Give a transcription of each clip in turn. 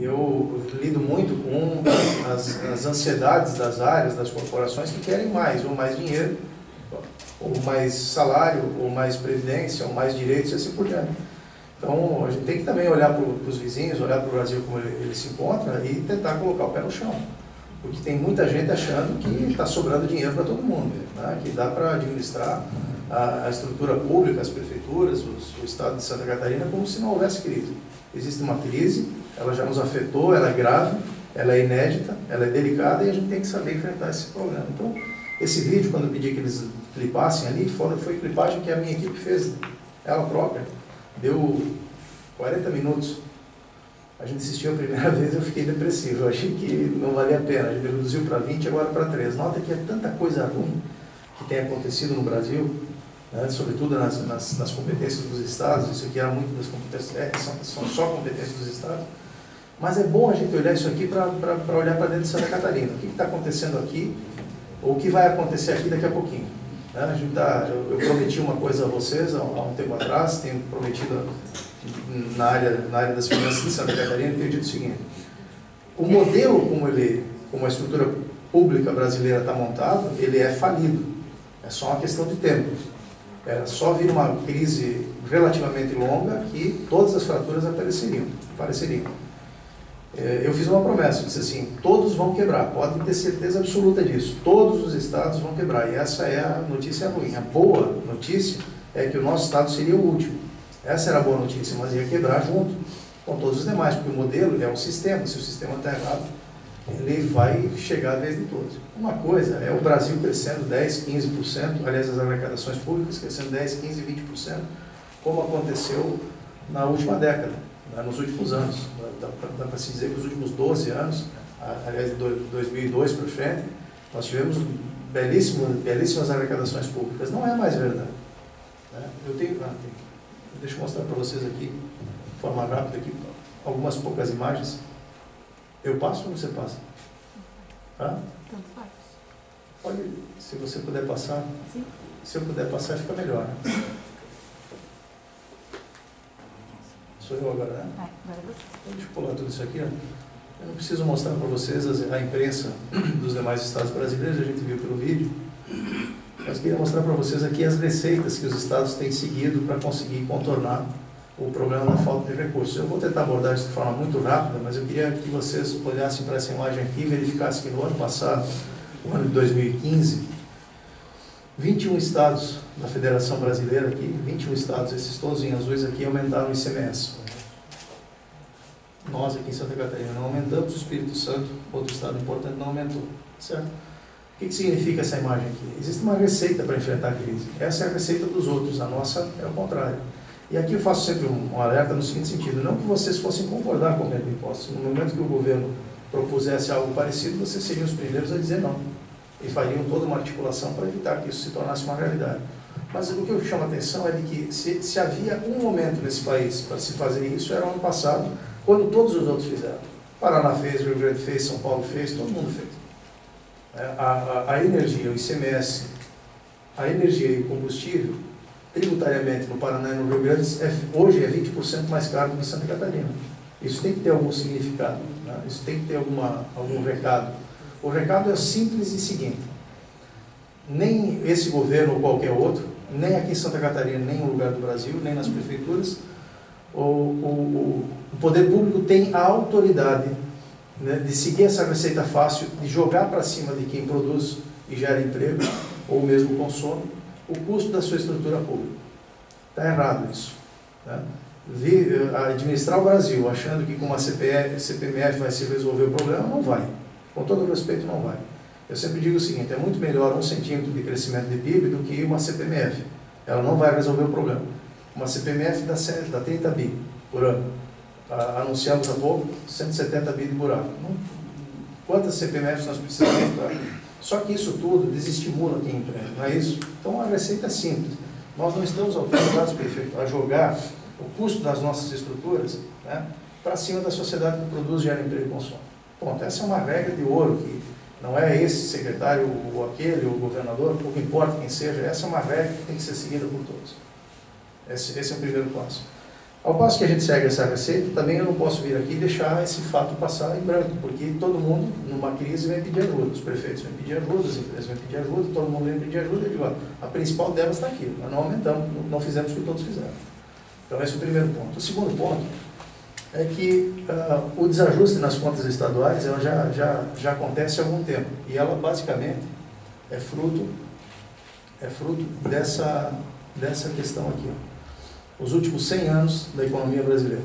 eu lido muito com as ansiedades das áreas, das corporações que querem mais, ou mais dinheiro, ou mais salário, ou mais previdência, ou mais direitos e assim por diante. Então, a gente tem que também olhar para os vizinhos, olhar para o Brasil como ele se encontra e tentar colocar o pé no chão. Porque tem muita gente achando que está sobrando dinheiro para todo mundo, né? Que dá para administrar a estrutura pública, as prefeituras, o Estado de Santa Catarina, como se não houvesse crise. Existe uma crise, ela já nos afetou, ela é grave, ela é inédita, ela é delicada e a gente tem que saber enfrentar esse problema. Então, esse vídeo, quando eu pedi que eles clipassem ali, foi clipagem que a minha equipe fez, ela própria. Deu 40 minutos. A gente assistiu a primeira vez, eu fiquei depressivo. Eu achei que não valia a pena. A gente reduziu para 20, agora para 3. Nota que é tanta coisa ruim que tem acontecido no Brasil, né, sobretudo nas competências dos estados. Isso aqui era muito das competências, são só competências dos estados. Mas é bom a gente olhar isso aqui para olhar para dentro de Santa Catarina. O que está acontecendo aqui, ou o que vai acontecer aqui daqui a pouquinho. Eu prometi uma coisa a vocês há um tempo atrás, tenho prometido na área das finanças de Santa Catarina, tenho dito o seguinte: o modelo como a estrutura pública brasileira está montado, ele é falido, é só uma questão de tempo. É só vir uma crise relativamente longa que todas as fraturas apareceriam. Eu fiz uma promessa, eu disse assim: todos vão quebrar, podem ter certeza absoluta disso, todos os estados vão quebrar, e essa é a notícia ruim. A boa notícia é que o nosso estado seria o último, essa era a boa notícia, mas ia quebrar junto com todos os demais, porque o modelo é um sistema, se o sistema está errado, ele vai chegar à vez de todos. Uma coisa é o Brasil crescendo 10%, 15%, aliás, as arrecadações públicas crescendo 10%, 15%, 20%, como aconteceu na última década, nos últimos anos. Dá para se dizer que os últimos 12 anos, aliás, de 2002 para frente, nós tivemos belíssimas arrecadações públicas. Não é mais verdade. Deixa eu mostrar para vocês aqui, de forma rápida, aqui, algumas poucas imagens. Eu passo ou você passa? Tá? Tanto faz. Pode, se você puder passar. Sim. Se eu puder passar, fica melhor, né? Sou eu agora, né? Agora é você. Deixa eu pular tudo isso aqui, ó. Eu não preciso mostrar para vocês a imprensa dos demais estados brasileiros, a gente viu pelo vídeo. Mas queria mostrar para vocês aqui as receitas que os estados têm seguido para conseguir contornar o problema da falta de recursos. Eu vou tentar abordar isso de forma muito rápida, mas eu queria que vocês olhassem para essa imagem aqui e verificassem que no ano passado, no ano de 2015, 21 estados da Federação Brasileira aqui, 21 estados, esses todos em azuis aqui, aumentaram o ICMS. Nós aqui em Santa Catarina não aumentamos, o Espírito Santo, outro estado importante, não aumentou. Certo? O que significa essa imagem aqui? Existe uma receita para enfrentar a crise. Essa é a receita dos outros, a nossa é o contrário. E aqui eu faço sempre um alerta no seguinte sentido: não que vocês fossem concordar com o aumento de impostos. No momento que o governo propusesse algo parecido, vocês seriam os primeiros a dizer não. E fariam toda uma articulação para evitar que isso se tornasse uma realidade. Mas o que eu chamo a atenção é de que se havia um momento nesse país para se fazer isso, era o ano passado, quando todos os outros fizeram. Paraná fez, Rio Grande fez, São Paulo fez, todo mundo fez. A energia, o ICMS, a energia e o combustível, tributariamente no Paraná e no Rio Grande, hoje é 20% mais caro do que em Santa Catarina. Isso tem que ter algum significado, né? Isso tem que ter algum recado. O recado é simples e seguinte: nem esse governo ou qualquer outro, nem aqui em Santa Catarina, nem em um lugar do Brasil, nem nas prefeituras, o poder público tem a autoridade, né, de seguir essa receita fácil, de jogar para cima de quem produz e gera emprego, ou mesmo consome, o custo da sua estrutura pública. Está errado isso, né? Administrar o Brasil achando que com uma CPMF vai se resolver o problema, não vai. Com todo respeito, não vai. Eu sempre digo o seguinte: é muito melhor 1 centímetro de crescimento de PIB do que uma CPMF. Ela não vai resolver o problema. Uma CPMF dá 30 bi por ano. Anunciamos há pouco 170 bi de buraco. Quantas CPMFs nós precisamos para... Só que isso tudo desestimula quem empreende, não é isso? Então a receita é simples. Nós não estamos autorizados, prefeito, a jogar o custo das nossas estruturas, né, para cima da sociedade que produz, gera emprego e consome. Ponto. Essa é uma regra de ouro, que não é esse secretário, ou aquele, ou o governador, pouco importa quem seja, essa é uma regra que tem que ser seguida por todos. Esse é o primeiro passo. Ao passo que a gente segue essa receita, também eu não posso vir aqui e deixar esse fato passar em branco, porque todo mundo, numa crise, vem pedir ajuda. Os prefeitos vêm pedir ajuda, as empresas vêm pedir ajuda, todo mundo vem pedir ajuda. Eu digo, a principal delas está aqui. Nós não aumentamos, não fizemos o que todos fizeram. Então, esse é o primeiro ponto. O segundo ponto é que o desajuste nas contas estaduais ela já acontece há algum tempo. E ela, basicamente, é fruto dessa questão aqui. Os últimos 100 anos da economia brasileira.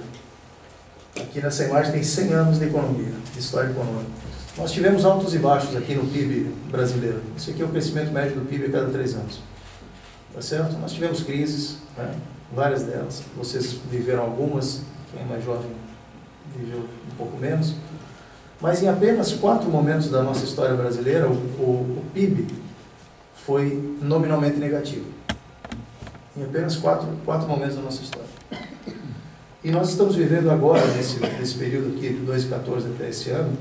Aqui nessa imagem tem 100 anos de economia, de história econômica. Nós tivemos altos e baixos aqui no PIB brasileiro. Isso aqui é o crescimento médio do PIB a cada 3 anos. Tá certo? Nós tivemos crises, né? Várias delas. Vocês viveram algumas, quem é mais jovem viveu um pouco menos. Mas em apenas 4 momentos da nossa história brasileira, o PIB foi nominalmente negativo. Em apenas 4 momentos da nossa história. E nós estamos vivendo agora, nesse período aqui, de 2014 até esse ano,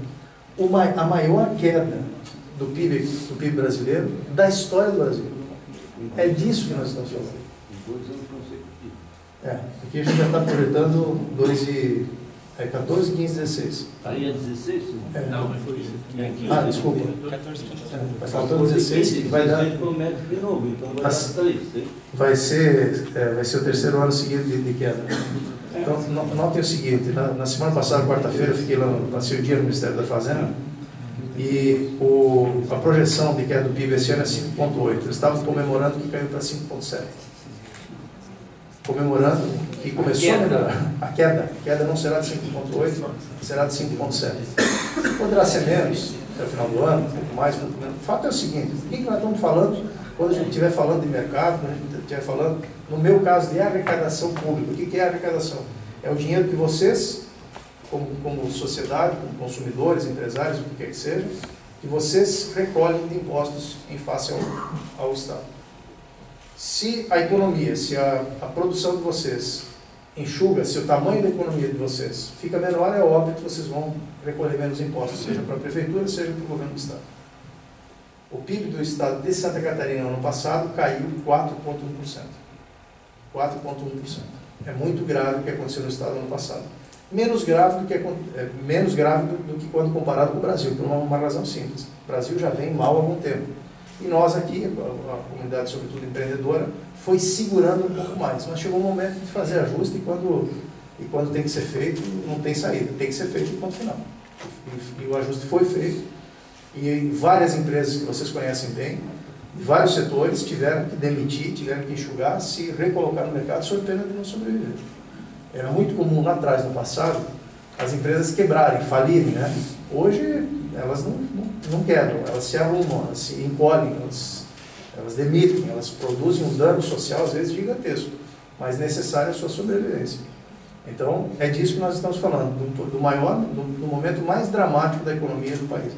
a maior queda do PIB brasileiro da história do Brasil. É disso que nós estamos falando. Aqui a gente já está projetando 14, 15, 16. Aí é 16? Não, foi isso. Desculpa. 14, 15. Vai faltando 16 e vai dar... Vai ser o terceiro ano seguido de queda. Então, notem o seguinte, na semana passada, quarta-feira, eu fiquei lá passei o dia no Ministério da Fazenda, e a projeção de queda do PIB esse ano é 5,8. Eles estavam comemorando que caiu para 5,7. Comemorando que começou a melhorar. A queda não será de 5,8, será de 5,7. Poderá ser menos até o final do ano, um pouco mais, um pouco menos. O fato é o seguinte, o que nós estamos falando quando a gente estiver falando de mercado, quando a gente estiver falando, no meu caso, de arrecadação pública. O que é arrecadação? É o dinheiro que vocês, como sociedade, como consumidores, empresários, o que quer que seja, que vocês recolhem de impostos em face ao Estado. Se a economia, se a produção de vocês enxuga, se o tamanho da economia de vocês fica menor, é óbvio que vocês vão recolher menos impostos, seja para a prefeitura, seja para o governo do Estado. O PIB do Estado de Santa Catarina no ano passado caiu 4,1%. 4,1%. É muito grave o que aconteceu no Estado no ano passado. Menos grave do que quando comparado com o Brasil, por uma razão simples. O Brasil já vem mal há algum tempo. E nós aqui, a comunidade, sobretudo empreendedora, foi segurando um pouco mais. Mas chegou o momento de fazer ajuste e quando tem que ser feito, não tem saída. Tem que ser feito no ponto final. E o ajuste foi feito. E várias empresas que vocês conhecem bem, de vários setores, tiveram que demitir, tiveram que enxugar, se recolocar no mercado sob pena de não sobreviver. Era muito comum lá atrás, no passado, as empresas quebrarem, falirem, né? Hoje, elas não quebram, elas se arrumam, elas se encolhem, elas demitem, elas produzem um dano social, às vezes gigantesco, mas necessário à sua sobrevivência. Então, é disso que nós estamos falando, do momento mais dramático da economia do país.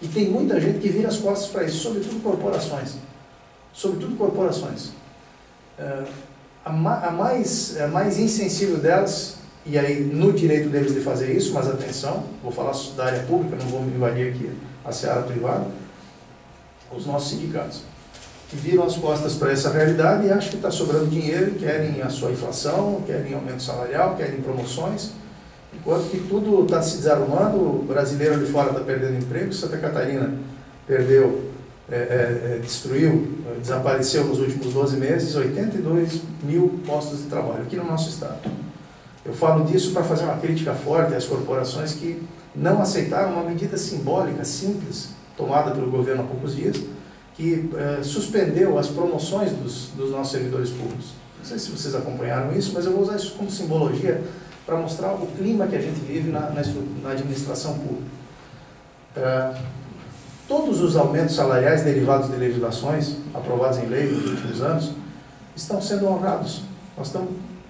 E tem muita gente que vira as costas para isso, sobretudo corporações. Sobretudo corporações. A mais insensível delas, e aí no direito deles de fazer isso, mas atenção, vou falar da área pública, não vou me invadir aqui a seara privada, os nossos sindicatos, que viram as costas para essa realidade e acham que está sobrando dinheiro, querem a sua inflação, querem aumento salarial, querem promoções, enquanto que tudo está se desarrumando, o brasileiro ali fora está perdendo emprego, Santa Catarina perdeu, desapareceu nos últimos 12 meses 82 mil postos de trabalho aqui no nosso estado. Eu falo disso para fazer uma crítica forte às corporações que não aceitaram uma medida simbólica, simples, tomada pelo governo há poucos dias, que suspendeu as promoções dos nossos servidores públicos. Não sei se vocês acompanharam isso, mas eu vou usar isso como simbologia para mostrar o clima que a gente vive na administração pública. Todos os aumentos salariais derivados de legislações aprovadas em lei nos últimos anos estão sendo honrados.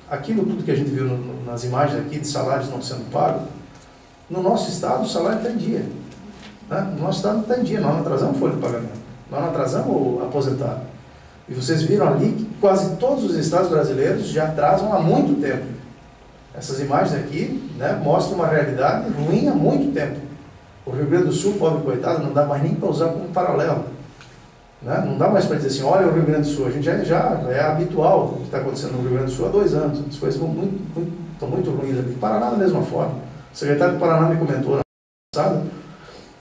Aquilo tudo que a gente viu nas imagens aqui de salários não sendo pagos, no nosso estado o salário está em dia. Né? No nosso estado está em dia, nós não atrasamos folha de pagamento, nós não atrasamos o aposentado. E vocês viram ali que quase todos os estados brasileiros já atrasam há muito tempo. Essas imagens aqui, né, mostram uma realidade ruim há muito tempo. O Rio Grande do Sul, pobre coitado, não dá mais nem para usar como paralelo. Né? Não dá mais para dizer assim, olha o Rio Grande do Sul, a gente já é habitual o que está acontecendo no Rio Grande do Sul há 2 anos. As coisas vão muito estão muito ruins ali. Paraná da mesma forma. O secretário do Paraná me comentou no ano passado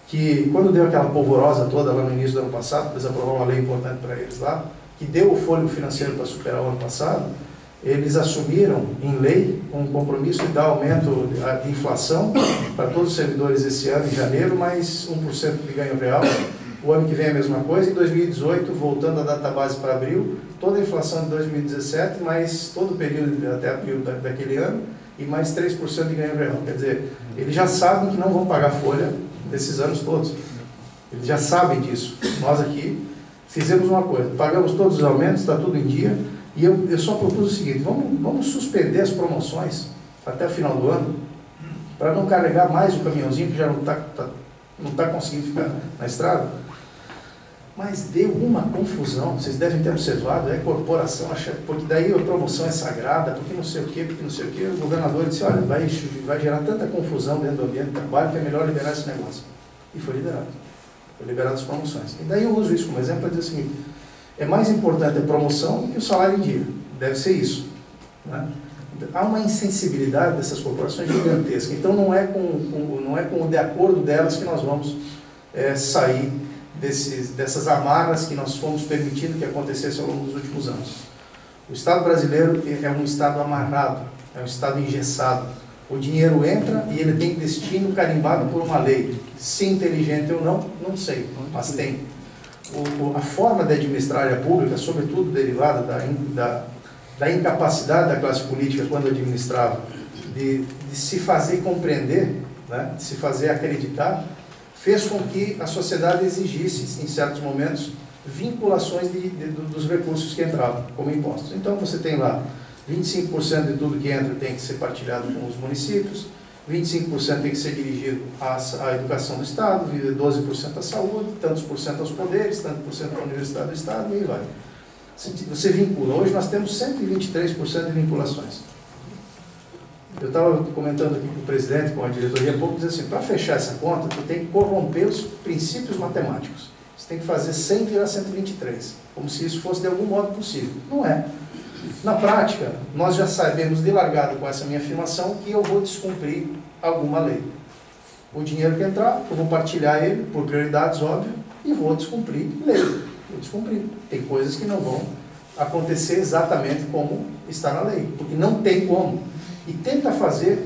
que quando deu aquela polvorosa toda lá no início do ano passado, eles aprovaram uma lei importante para eles lá, que deu o fôlego financeiro para superar o ano passado, eles assumiram em lei um compromisso de dar aumento de inflação para todos os servidores esse ano, em janeiro, mais 1% de ganho real. O ano que vem é a mesma coisa. Em 2018, voltando a data base para abril, toda a inflação de 2017, mais todo o período até abril daquele ano, e mais 3% de ganho real. Quer dizer, eles já sabem que não vão pagar folha desses anos todos. Eles já sabem disso. Nós aqui fizemos uma coisa, pagamos todos os aumentos, está tudo em dia, e eu só propus o seguinte, vamos suspender as promoções até o final do ano, para não carregar mais o caminhãozinho, que já não está conseguindo ficar na estrada. Mas deu uma confusão, vocês devem ter observado, corporação, porque daí a promoção é sagrada, porque não sei o quê, o governador disse, olha, vai gerar tanta confusão dentro do ambiente de trabalho que é melhor liberar esse negócio. E foi liberado. Foi liberado as promoções. E daí eu uso isso como exemplo para dizer o seguinte, é mais importante a promoção que o salário em dia. Deve ser isso. Né? Há uma insensibilidade dessas corporações gigantesca. Então não é com o de acordo delas que nós vamos sair dessas amarras que nós fomos permitindo que acontecesse ao longo dos últimos anos. O Estado brasileiro é um Estado amarrado, é um Estado engessado. O dinheiro entra e ele tem destino carimbado por uma lei. Se inteligente ou não, não sei, mas tem. A forma de administrar a área pública, sobretudo derivada da incapacidade da classe política quando administrava, de se fazer compreender, né, de se fazer acreditar, fez com que a sociedade exigisse, em certos momentos, vinculações dos recursos que entravam, como impostos. Então você tem lá 25% de tudo que entra tem que ser partilhado com os municípios, 25% tem que ser dirigido à educação do Estado, 12% à saúde, tantos por cento aos poderes, tantos por cento à Universidade do Estado, e aí vai. Você vincula. Hoje nós temos 123% de vinculações. Eu estava comentando aqui com o presidente, com a diretoria, há pouco, dizendo assim, para fechar essa conta, tu tem que corromper os princípios matemáticos. Você tem que fazer 100 virar 123, como se isso fosse de algum modo possível. Não é. Na prática, nós já sabemos de largada com essa minha afirmação que eu vou descumprir alguma lei. O dinheiro que entrar, eu vou partilhar ele por prioridades, óbvio, e vou descumprir lei. Vou descumprir. Tem coisas que não vão acontecer exatamente como está na lei, porque não tem como. E tenta fazer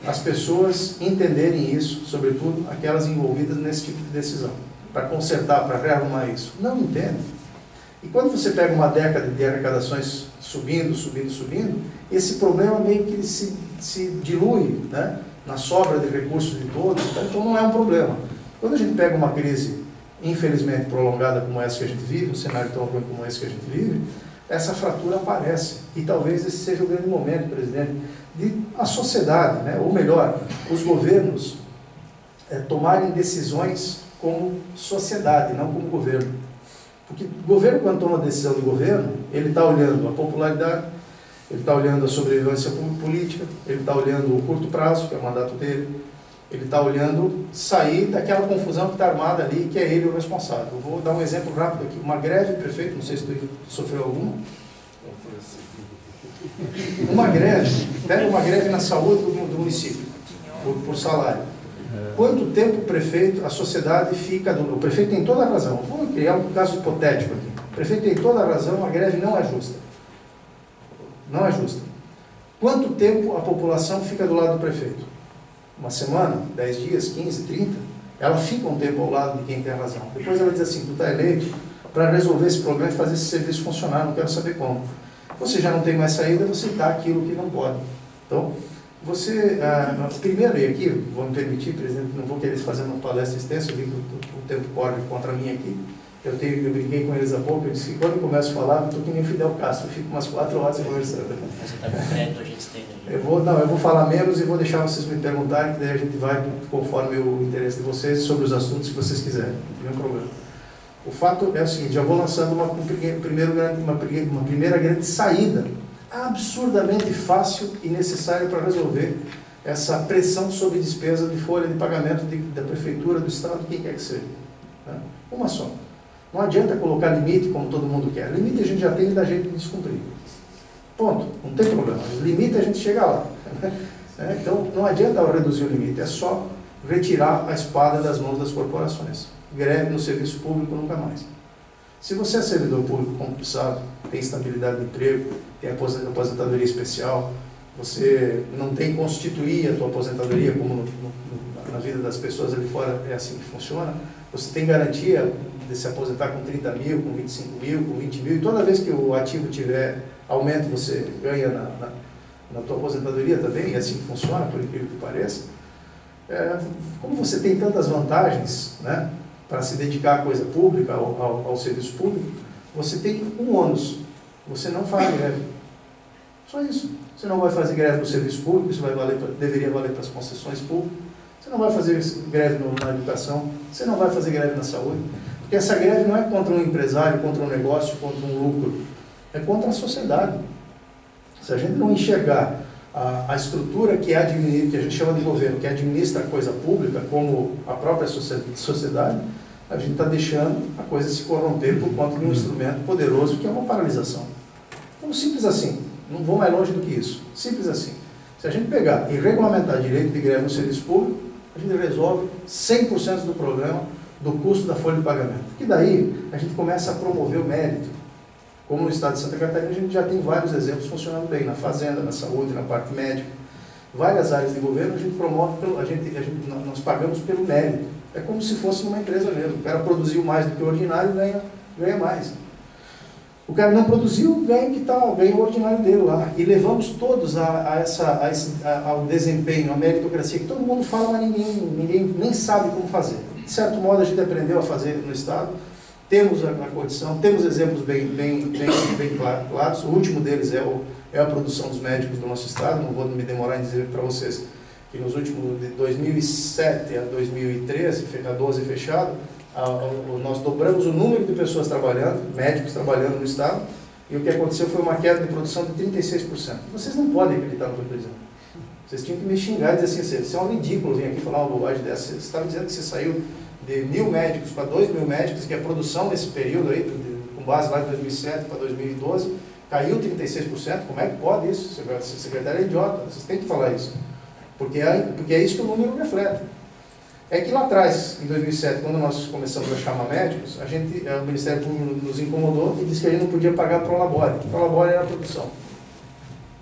as pessoas entenderem isso, sobretudo aquelas envolvidas nesse tipo de decisão, para consertar, para rearrumar isso. Não entendem. E quando você pega uma década de arrecadações subindo, esse problema meio que se dilui, né, na sobra de recursos de todos, então não é um problema. Quando a gente pega uma crise, infelizmente prolongada como essa que a gente vive, um cenário tão ruim como esse que a gente vive, essa fratura aparece. E talvez esse seja o grande momento, presidente, de a sociedade, né, ou melhor, os governos tomarem decisões como sociedade, não como governo. Porque o governo, quando toma decisão de governo, ele está olhando a popularidade, ele está olhando a sobrevivência política, ele está olhando o curto prazo, que é o mandato dele, ele está olhando sair daquela confusão que está armada ali, que é ele o responsável. Eu vou dar um exemplo rápido aqui. Uma greve, prefeito, não sei se tu sofreu alguma. Uma greve, pega uma greve na saúde do município, por salário. Quanto tempo o prefeito, a sociedade fica... O prefeito tem toda a razão. Vou criar um caso hipotético aqui. O prefeito tem toda a razão, a greve não é justa. Não é justa. Quanto tempo a população fica do lado do prefeito? Uma semana? 10 dias? 15? 30? Ela fica um tempo ao lado de quem tem a razão. Depois ela diz assim, tu está eleito para resolver esse problema e fazer esse serviço funcionar, não quero saber como. Você já não tem mais saída, você dá aquilo que não pode. Então... primeiro, e aqui, vou me permitir, presidente, não vou querer fazer uma palestra extensa, eu vi que o tempo corre contra mim aqui. Eu brinquei com eles há pouco, eu disse que quando eu começo a falar, eu estou que nem Fidel Castro, eu fico umas 4 horas conversando. Você está concreto, a gente tem aí. Eu vou falar menos e vou deixar vocês me perguntarem, que daí a gente vai conforme o interesse de vocês, sobre os assuntos que vocês quiserem, não tem nenhum problema. O fato é o seguinte, já vou lançando uma primeira grande saída, absurdamente fácil e necessária para resolver essa pressão sobre despesa de folha de pagamento da prefeitura, do estado, quem quer que seja. Né? Uma só. Não adianta colocar limite como todo mundo quer. Limite a gente já tem e dá jeito de descumprir. Ponto. Não tem problema. Limite a gente chega lá. Então, não adianta reduzir o limite, é só retirar a espada das mãos das corporações. Greve no serviço público nunca mais. Se você é servidor público concursado, tem estabilidade de emprego, tem aposentadoria especial, você não tem que constituir a tua aposentadoria, como na vida das pessoas ali fora é assim que funciona, você tem garantia de se aposentar com 30 mil, com 25 mil, com 20 mil, e toda vez que o ativo tiver aumento, você ganha na tua aposentadoria também, e assim que funciona, por incrível que pareça. Como você tem tantas vantagens, né, para se dedicar à coisa pública, ao serviço público, você tem um ônus, você não faz greve. Só isso. Você não vai fazer greve no serviço público, isso deveria valer para as concessões públicas, você não vai fazer greve na educação, você não vai fazer greve na saúde, porque essa greve não é contra um empresário, contra um negócio, contra um lucro, é contra a sociedade. Se a gente não enxergar a estrutura que a gente chama de governo, que administra a coisa pública, como a própria sociedade, a gente está deixando a coisa se corromper por conta de um instrumento poderoso que é uma paralisação. Então, simples assim, não vou mais longe do que isso, simples assim. Se a gente pegar e regulamentar direito de greve no serviço público, a gente resolve 100% do problema do custo da folha de pagamento. E daí a gente começa a promover o mérito. Como no estado de Santa Catarina, a gente já tem vários exemplos funcionando bem, na fazenda, na saúde, na parte médica. Várias áreas de governo a gente promove, nós pagamos pelo mérito. É como se fosse numa empresa mesmo. O cara produziu mais do que o ordinário, ganha mais. O cara não produziu, ganha o ordinário dele lá. E levamos todos ao desempenho, à meritocracia, que todo mundo fala, mas ninguém nem sabe como fazer. De certo modo, a gente aprendeu a fazer no estado. Temos a condição, temos exemplos bem claros. O último deles é a produção dos médicos do nosso estado. Não vou me demorar em dizer para vocês que nos últimos, de 2007 a 2013, a 12 fechado, nós dobramos o número de pessoas trabalhando, médicos trabalhando no estado, e o que aconteceu foi uma queda de produção de 36%. Vocês não podem acreditar no que eu estou dizendo. Vocês tinham que me xingar e dizer assim, isso é um ridículo vir aqui falar uma bobagem dessa. Você estava dizendo que você saiu de 1.000 médicos para 2.000 médicos, que a produção nesse período aí, com base lá de 2007 para 2012, caiu 36%. Como é que pode isso? Esse secretário é idiota, vocês têm que falar isso. Porque é isso que o número reflete. É que lá atrás, em 2007, quando nós começamos a chamar médicos, o Ministério Público nos incomodou e disse que a gente não podia pagar prolabore. Prolabore era a produção.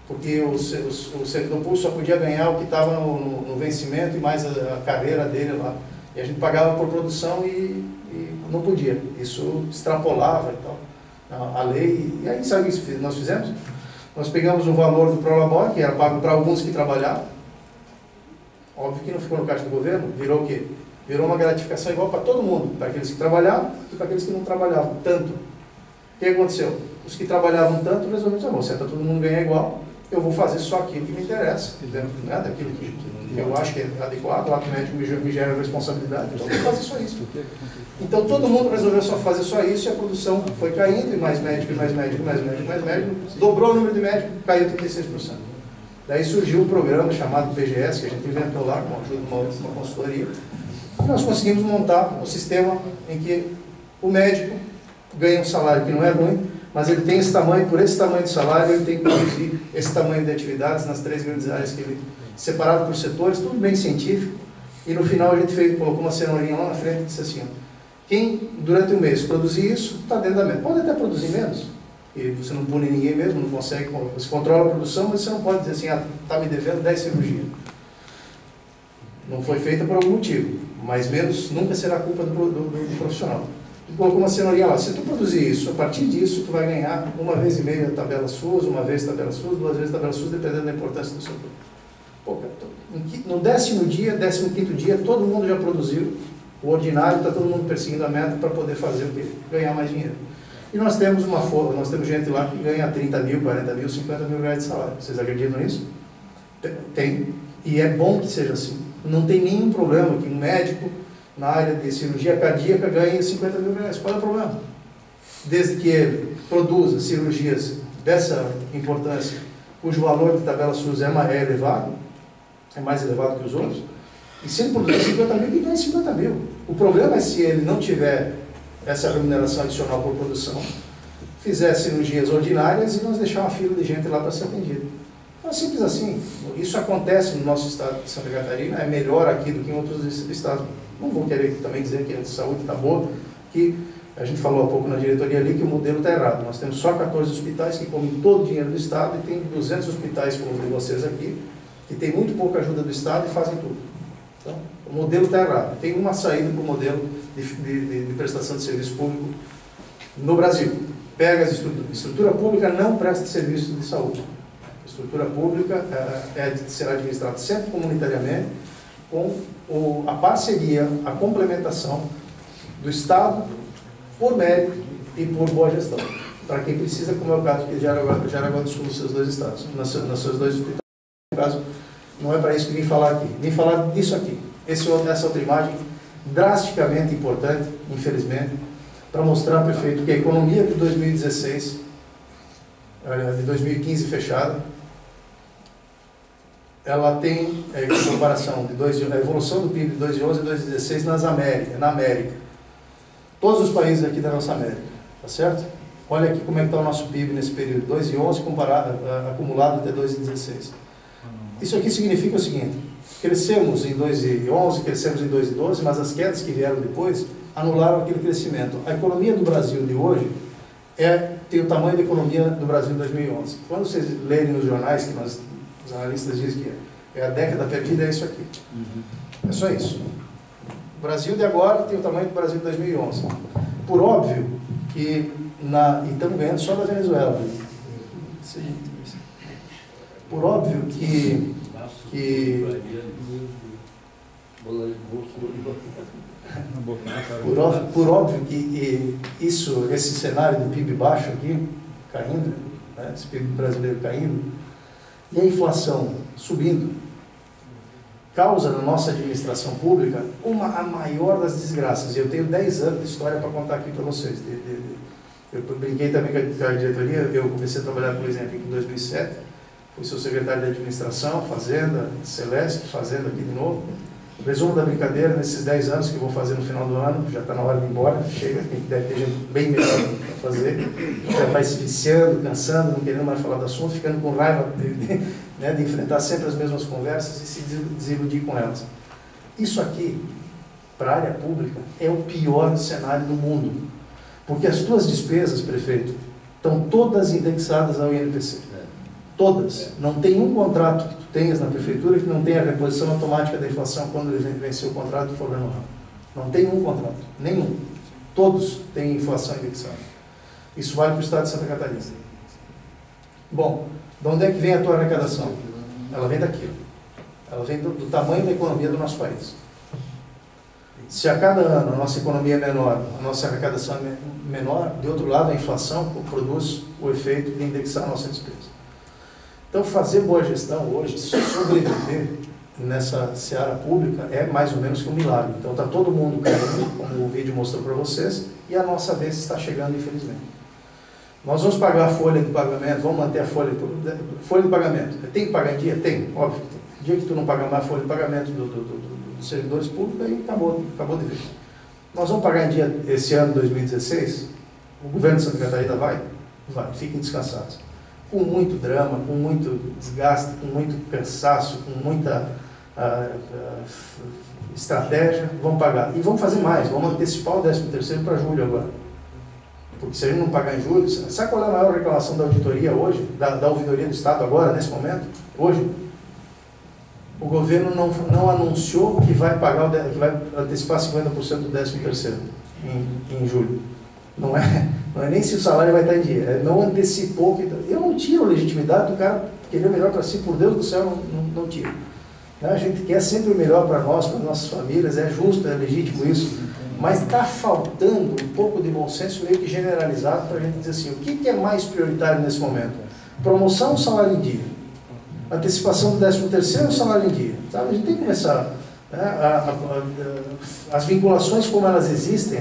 Porque o servidor público só podia ganhar o que estava no vencimento e mais a carreira dele lá. E a gente pagava por produção e não podia. Isso extrapolava e tal, a lei. E aí, sabe o que nós fizemos? Nós pegamos o valor do prolabore, que era pago para alguns que trabalhavam. Óbvio que não ficou no caixa do governo, virou o quê? Virou uma gratificação igual para todo mundo, para aqueles que trabalhavam e para aqueles que não trabalhavam tanto. O que aconteceu? Os que trabalhavam tanto resolveram, se é para todo mundo ganhar igual, eu vou fazer só aquilo que me interessa, dentro, né, daquilo que eu acho que é adequado, lá que o médico me gera responsabilidade, então eu vou fazer só isso. Então todo mundo resolveu só fazer só isso e a produção foi caindo, e mais médico, mais médico, mais médico, mais médico, dobrou o número de médicos, caiu 36%. Daí surgiu um programa chamado PGS, que a gente inventou lá com a ajuda de uma consultoria, e nós conseguimos montar um sistema em que o médico ganha um salário que não é ruim, mas ele tem esse tamanho, por esse tamanho de salário, ele tem que produzir esse tamanho de atividades nas 3 grandes áreas que ele, separado por setores, tudo bem científico, e no final a gente colocou uma cenourinha lá na frente e disse assim, quem durante um mês produzir isso, está dentro da meta. Pode até produzir menos, e você não pune ninguém mesmo, não consegue, você controla a produção, mas você não pode dizer assim, está me devendo 10 cirurgias. Não foi feita por algum motivo, mas menos nunca será culpa do profissional. Tu colocou uma cenourinha lá, se tu produzir isso, a partir disso tu vai ganhar 1,5 vezes tabelas suas, 1 vez tabelas suas, 2 vezes tabelas suas, dependendo da importância do seu produto. Pô, no 10º dia, 15º dia, todo mundo já produziu, o ordinário está todo mundo perseguindo a meta para poder fazer o quê? Ganhar mais dinheiro. E nós temos gente lá que ganha 30 mil, 40 mil, 50 mil reais de salário. Vocês acreditam nisso? Tem. E é bom que seja assim. Não tem nenhum problema que um médico na área de cirurgia cardíaca ganhe 50 mil reais. Qual é o problema? Desde que ele produza cirurgias dessa importância, cujo valor de tabela SUS é elevado, é mais elevado que os outros, e se ele produzir 50 mil, ele ganha 50 mil. O problema é se ele não tiver essa remuneração adicional por produção, fizer cirurgias ordinárias e nós deixar uma fila de gente lá para ser atendido. Então é simples assim. isso acontece no nosso estado de Santa Catarina, é melhor aqui do que em outros estados. Não vou querer também dizer que a saúde está boa, que a gente falou há pouco na diretoria ali que o modelo está errado. Nós temos só 14 hospitais que comem todo o dinheiro do estado e tem 200 hospitais como os de vocês aqui, que tem muito pouca ajuda do estado e fazem tudo. Então, o modelo está errado. Tem uma saída para o modelo de prestação de serviço público no Brasil. Pega a estrutura pública, não presta serviço de saúde. A estrutura pública será administrada sempre comunitariamente, com a parceria, a complementação do Estado por mérito e por boa gestão. Para quem precisa, como é o caso de Jaraguá do Sul, nos seus dois estados, nos seus dois hospitais. No caso, não é para isso que vim falar aqui. Vim falar disso aqui. Essa outra imagem, drasticamente importante, infelizmente, para mostrar, prefeito, que a economia de 2016, de 2015 fechada, ela tem, em comparação, a evolução do PIB de 2011 e 2016 na América. Todos os países aqui da nossa América, tá certo? Olha aqui como é que está o nosso PIB nesse período, 2011 acumulado até 2016. Isso aqui significa o seguinte: crescemos em 2011, crescemos em 2012, mas as quedas que vieram depois anularam aquele crescimento. A economia do Brasil de hoje tem o tamanho da economia do Brasil em 2011. Quando vocês lerem nos jornais, que os analistas dizem que é a década perdida, é isso aqui. É só isso. O Brasil de agora tem o tamanho do Brasil de 2011. Por óbvio que e estamos ganhando só da Venezuela. Por óbvio que esse cenário do PIB baixo aqui, caindo, né, esse PIB brasileiro caindo, e a inflação subindo, causa na nossa administração pública a maior das desgraças. E eu tenho 10 anos de história para contar aqui para vocês. Eu brinquei também com a diretoria. Eu comecei a trabalhar, por exemplo, em 2007, fui seu secretário de administração, Fazenda, Celeste, Fazenda aqui de novo. O resumo da brincadeira, nesses 10 anos que eu vou fazer no final do ano, já está na hora de ir embora, chega, deve ter gente bem melhor para fazer, já vai se viciando, cansando, não querendo mais falar do assunto, ficando com raiva de enfrentar sempre as mesmas conversas e se desiludir com elas. Isso aqui, para a área pública, é o pior cenário do mundo, porque as tuas despesas, prefeito, estão todas indexadas ao INPC. Todas. Não tem um contrato que tu tenhas na prefeitura que não tenha a reposição automática da inflação quando ele vencer o contrato e for renovado. Não tem um contrato. Nenhum. Todos têm inflação indexada. Isso vale para o estado de Santa Catarina. Bom, de onde é que vem a tua arrecadação? Ela vem daqui. Ela vem do tamanho da economia do nosso país. Se a cada ano a nossa economia é menor, a nossa arrecadação é menor, de outro lado a inflação produz o efeito de indexar a nossa despesa. Então, fazer boa gestão hoje, sobreviver nessa seara pública, é mais ou menos que um milagre. Então, está todo mundo caindo, como o vídeo mostrou para vocês, e a nossa vez está chegando, infelizmente. Nós vamos pagar a folha de pagamento, vamos manter a folha de pagamento. Tem que pagar em dia? Tem, óbvio que tem. O dia que tu não pagar mais a folha de pagamento dos servidores públicos, aí acabou de ver. Nós vamos pagar em dia esse ano, 2016? O governo de Santa Catarina vai? Vai, fiquem descansados. Com muito drama, com muito desgaste, com muito cansaço, com muita estratégia, vamos pagar. E vamos fazer mais, vamos antecipar o 13º para julho agora. Porque se a gente não pagar em julho, sabe qual é a maior reclamação da auditoria hoje, da ouvidoria do Estado agora, nesse momento? Hoje, o governo não anunciou que vai pagar, que vai antecipar 50% do 13º em julho. Não é nem se o salário vai estar em dia, não antecipou. Eu não tiro a legitimidade do cara querer o melhor para si, por Deus do céu, não tiro. A gente quer sempre o melhor para nós, para nossas famílias, é justo, é legítimo isso, mas está faltando um pouco de bom senso meio que generalizado para a gente dizer assim, o que é mais prioritário nesse momento? Promoção ou salário em dia? Antecipação do 13º ou salário em dia? Sabe? A gente tem que começar, né, as vinculações como elas existem.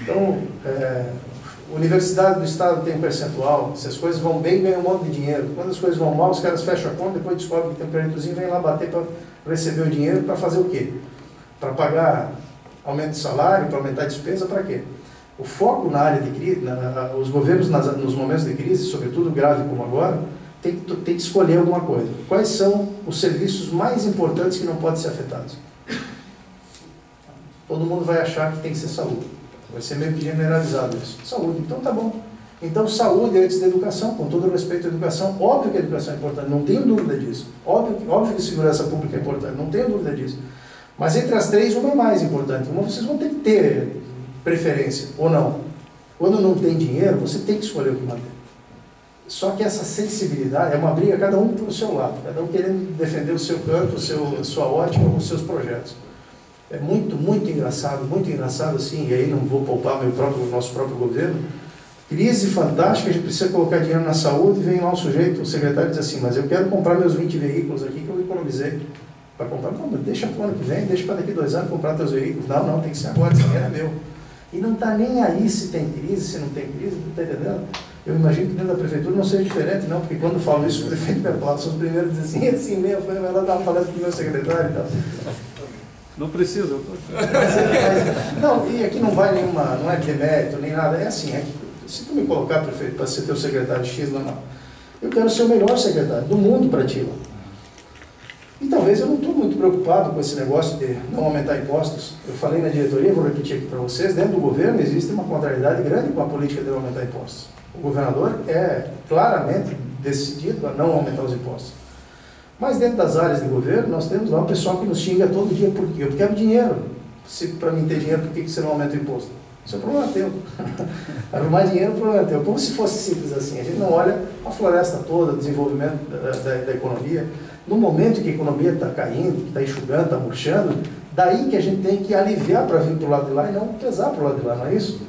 Então, a Universidade do Estado tem um percentual, se as coisas vão bem, ganham um monte de dinheiro. Quando as coisas vão mal, os caras fecham a conta, depois descobrem que tem um peritozinho, vem lá bater para receber o dinheiro, para fazer o quê? Para pagar aumento de salário, para aumentar a despesa, para quê? O foco na área de crise, os governos nos momentos de crise, sobretudo grave como agora, tem que escolher alguma coisa. Quais são os serviços mais importantes que não podem ser afetados? Todo mundo vai achar que tem que ser saúde. Vai ser meio que generalizado isso. Saúde, então tá bom. Então saúde antes da educação, com todo respeito à educação. Óbvio que a educação é importante, não tenho dúvida disso. Óbvio que segurança pública é importante, não tenho dúvida disso. Mas entre as três, uma é mais importante. Uma vocês vão ter que ter preferência, ou não. Quando não tem dinheiro, você tem que escolher o que manter. Só que essa sensibilidade é uma briga, cada um para o seu lado, cada um querendo defender o seu canto, a sua ótica, os seus projetos. É muito engraçado assim, e aí não vou poupar o nosso próprio governo. Crise fantástica, a gente precisa colocar dinheiro na saúde, vem lá um sujeito, o secretário diz assim, mas eu quero comprar meus 20 veículos aqui que eu economizei para comprar. Não, mas deixa para o ano que vem, deixa para daqui 2 anos comprar teus veículos. Não, tem que ser agora, esse dinheiro é meu. E não está nem aí se tem crise, se não tem crise, não está entendendo? Eu imagino que dentro da prefeitura não seja diferente, não, porque quando eu falo isso, o prefeito me aplaude, são os primeiros que dizem assim mesmo, vai lá dar uma palestra para o meu secretário e tal. Não precisa, eu tô... Não, e aqui não vai nenhuma, não é demérito, nem nada, é assim, se tu me colocar, prefeito, para ser teu secretário X, não, eu quero ser o melhor secretário do mundo para ti, lá. E talvez eu não estou muito preocupado com esse negócio de não aumentar impostos. Eu falei na diretoria, vou repetir aqui para vocês, dentro do governo existe uma contrariedade grande com a política de aumentar impostos. O governador é claramente decidido a não aumentar os impostos. Mas dentro das áreas de governo, nós temos lá um pessoal que nos xinga todo dia, por quê? Eu quero dinheiro. Se para mim ter dinheiro, por que você não aumenta o imposto? Isso é problema teu. Arrumar dinheiro é problema teu. Como se fosse simples assim. A gente não olha a floresta toda, o desenvolvimento da economia. No momento que a economia está caindo, que está enxugando, está murchando, daí que a gente tem que aliviar para vir para o lado de lá e não pesar para o lado de lá, não é isso?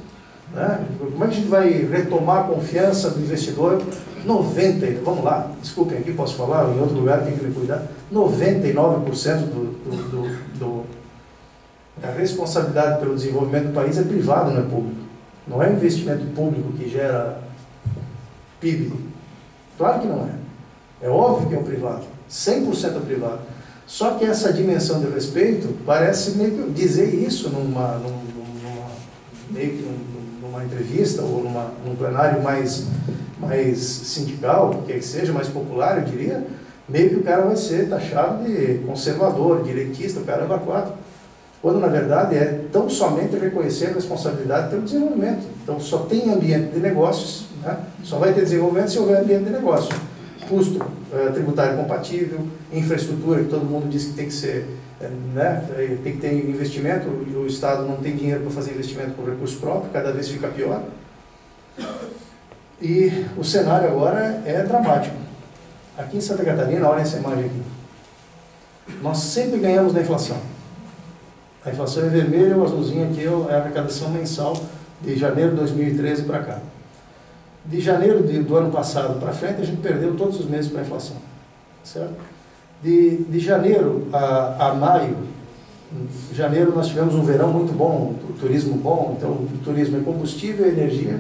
Né? Como é que a gente vai retomar a confiança do investidor? 90%, vamos lá, desculpem aqui, posso falar, em outro lugar tem que me cuidar, 99% da responsabilidade pelo desenvolvimento do país é privado, não é público. Não é investimento público que gera PIB. Claro que não é. É óbvio que é o privado. 100% é privado. Só que essa dimensão de respeito parece meio que dizer isso meio que numa entrevista ou num plenário mais sindical, que seja mais popular, eu diria, meio que o cara vai ser taxado de conservador, direitista, o caramba quatro. Quando na verdade é tão somente reconhecer a responsabilidade pelo desenvolvimento. Então só tem ambiente de negócios, né? Só vai ter desenvolvimento se houver ambiente de negócio. Custo tributário compatível, infraestrutura que todo mundo diz que tem que ser, né? Tem que ter investimento, o Estado não tem dinheiro para fazer investimento com recurso próprio, cada vez fica pior. E o cenário agora é dramático. Aqui em Santa Catarina, olha essa imagem aqui. Nós sempre ganhamos na inflação. A inflação é vermelha, o azulzinho aqui é a arrecadação mensal de janeiro de 2013 para cá. De janeiro do ano passado para frente, a gente perdeu todos os meses para a inflação. Certo? De janeiro a maio, em janeiro nós tivemos um verão muito bom, o turismo bom, então o turismo é combustível, energia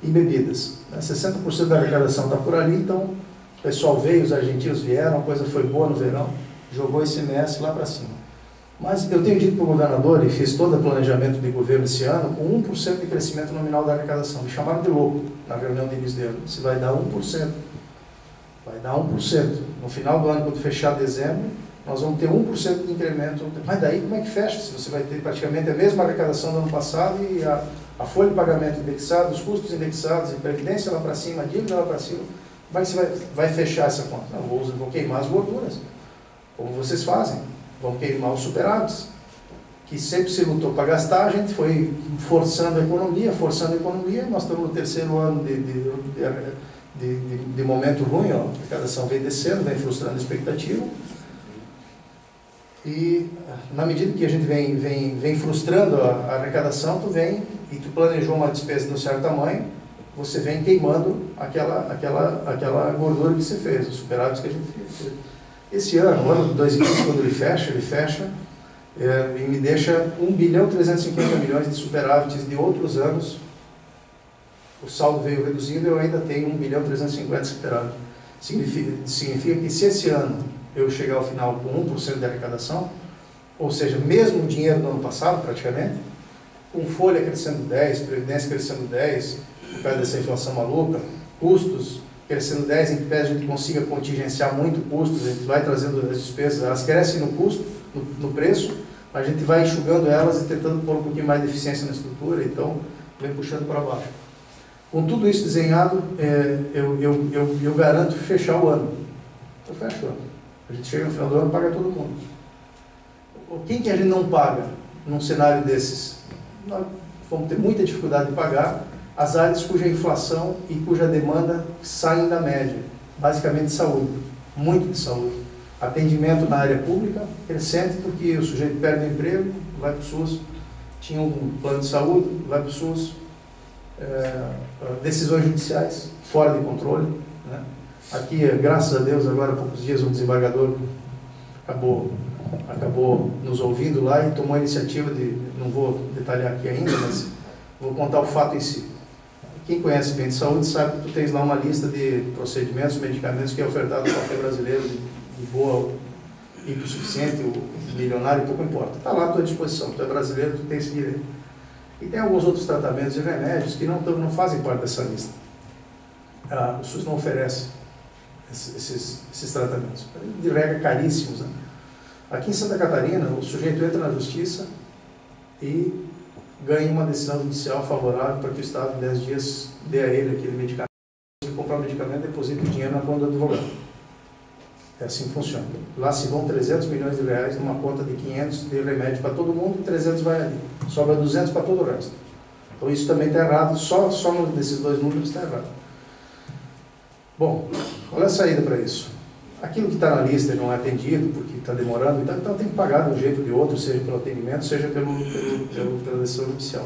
e bebidas. 60% da arrecadação está por ali, então o pessoal veio, os argentinos vieram, a coisa foi boa no verão, jogou esse ICMS lá para cima. Mas eu tenho dito para o governador, e fiz todo o planejamento de governo esse ano, com 1% de crescimento nominal da arrecadação. Me chamaram de louco na reunião de início de ano. Se vai dar 1%. Vai dar 1%. No final do ano, quando fechar dezembro, nós vamos ter 1% de incremento. Mas daí como é que fecha? Se você vai ter praticamente a mesma arrecadação do ano passado e a folha de pagamento indexada, os custos indexados, e previdência lá para cima, a dívida lá para cima, como é que você vai fechar essa conta? Não, vou queimar as gorduras, como vocês fazem. Vão queimar os superávites, que sempre se lutou para gastar, a gente foi forçando a economia, nós estamos no terceiro ano de momento ruim, ó, a arrecadação vem descendo, vem frustrando a expectativa, e na medida que a gente vem frustrando a arrecadação, tu vem e tu planejou uma despesa de um certo tamanho, você vem queimando aquela gordura que você fez, os superávites que a gente fez. Esse ano, o ano de 2015, quando ele fecha e me deixa 1.350.000.000 de superávites de outros anos. O saldo veio reduzindo, eu ainda tenho 1.350.000 de superávit. Significa que se esse ano eu chegar ao final com 1% de arrecadação, ou seja, mesmo o dinheiro do ano passado, praticamente, com folha crescendo 10%, previdência crescendo 10%, por causa dessa inflação maluca, custos crescendo 10, em que pé a gente consiga contingenciar muito custos, a gente vai trazendo as despesas, elas crescem no custo, no preço, a gente vai enxugando elas e tentando pôr um pouquinho mais de eficiência na estrutura, então vem puxando para baixo. Com tudo isso desenhado, eu garanto fechar o ano. Eu fecho o ano. A gente chega no final do ano e paga todo mundo. Quem que a gente não paga num cenário desses? Nós vamos ter muita dificuldade de pagar as áreas cuja inflação e cuja demanda saem da média. Basicamente saúde, muito de saúde. Atendimento na área pública crescente, porque o sujeito perde o emprego, vai para o SUS, tinha um plano de saúde, vai para o SUS, decisões judiciais fora de controle, né? Aqui, graças a Deus, agora há poucos dias um desembargador acabou nos ouvindo lá e tomou a iniciativa de, não vou detalhar aqui ainda, mas vou contar o fato em si. Quem conhece bem de saúde sabe que tu tens lá uma lista de procedimentos, medicamentos que é ofertado a qualquer brasileiro de boa, hipossuficiente, ou milionário, pouco importa. Está lá à tua disposição, tu é brasileiro, tu tem esse direito. E tem alguns outros tratamentos e remédios que não fazem parte dessa lista. O SUS não oferece esses tratamentos. De regra, caríssimos, né? Aqui em Santa Catarina, o sujeito entra na justiça e ganha uma decisão judicial favorável para que o Estado, em 10 dias, dê a ele aquele medicamento. Se comprar o medicamento, deposita o dinheiro na conta do advogado. É assim que funciona. Lá se vão 300 milhões de reais numa conta de 500 de remédio para todo mundo e 300 vai ali. Sobra 200 para todo o resto. Então isso também está errado, só nesses dois números está errado. Bom, qual é a saída para isso? Aquilo que está na lista não é atendido, porque está demorando, então tem que pagar de um jeito ou de outro, seja pelo atendimento, seja pela decisão judicial.